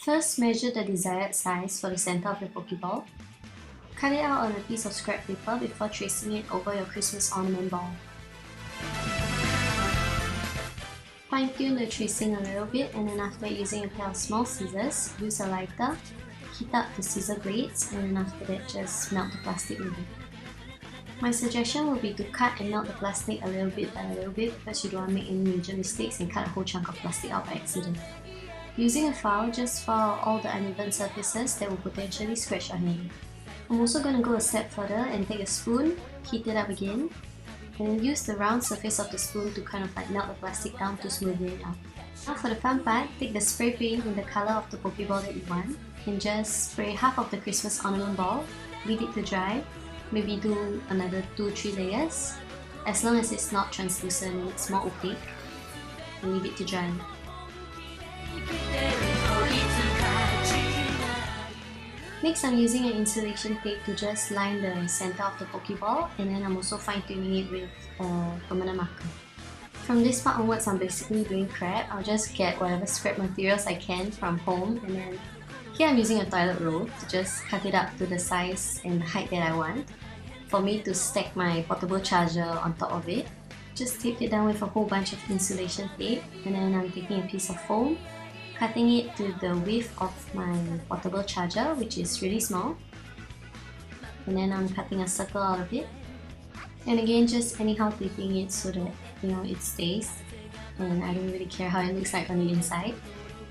First, measure the desired size for the center of your Pokeball. Cut it out on a piece of scrap paper before tracing it over your Christmas ornament ball. Fine-tune the tracing a little bit, and then after using a pair of small scissors, use a lighter, heat up the scissor blades, and then after that just melt the plastic with it. My suggestion would be to cut and melt the plastic a little bit by a little bit because you don't want to make any major mistakes and cut a whole chunk of plastic out by accident. Using a file, just file all the uneven surfaces that will potentially scratch your hand. I'm also going to go a step further and take a spoon, heat it up again, and then use the round surface of the spoon to kind of like melt the plastic down to smoothen it out. Now for the fun part, take the spray paint in the color of the Pokeball that you want and just spray half of the Christmas ornament ball, leave it to dry, maybe do another 2-3 layers, as long as it's not translucent and it's more opaque, and leave it to dry. Next, I'm using an insulation tape to just line the center of the Pokeball, and then I'm also fine-tuning it with a permanent marker. From this part onwards, I'm basically doing prep. I'll just get whatever scrap materials I can from home, and then here I'm using a toilet roll to just cut it up to the size and the height that I want. For me to stack my portable charger on top of it. Just tape it down with a whole bunch of insulation tape, and then I'm taking a piece of foam, cutting it to the width of my portable charger, which is really small, and then I'm cutting a circle out of it, and again just anyhow taping it so that it stays, and I don't really care how it looks like on the inside.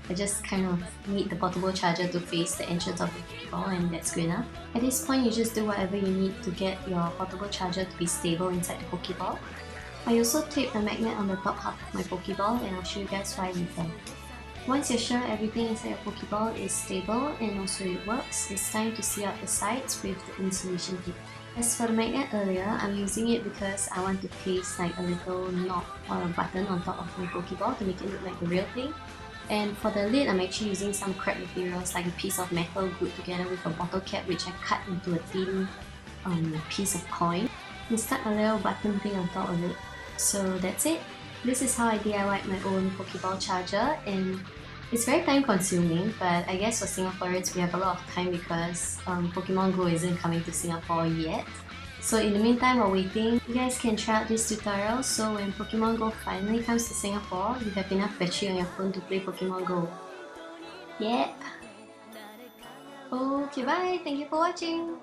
I just kind of need the portable charger to face the entrance of the Pokeball, and that's good enough. At this point, you just do whatever you need to get your portable charger to be stable inside the Pokeball. I also taped a magnet on the top half of my Pokeball, and I'll show you guys why later. Once you're sure everything inside your Pokeball is stable and also it works, it's time to seal up the sides with the insulation tape. As for the magnet earlier, I'm using it because I want to place like a little knob or a button on top of my Pokeball to make it look like the real thing. And for the lid, I'm actually using some crap materials like a piece of metal glued together with a bottle cap, which I cut into a thin piece of coin and stuck a little button thing on top of it. So that's it. This is how I DIY'd my own Pokeball charger, and it's very time consuming, but I guess for Singaporeans we have a lot of time because Pokemon Go isn't coming to Singapore yet. So in the meantime, while waiting, you guys can try out this tutorial so when Pokemon Go finally comes to Singapore, you have enough battery on your phone to play Pokemon Go. Yep. Okay, bye! Thank you for watching!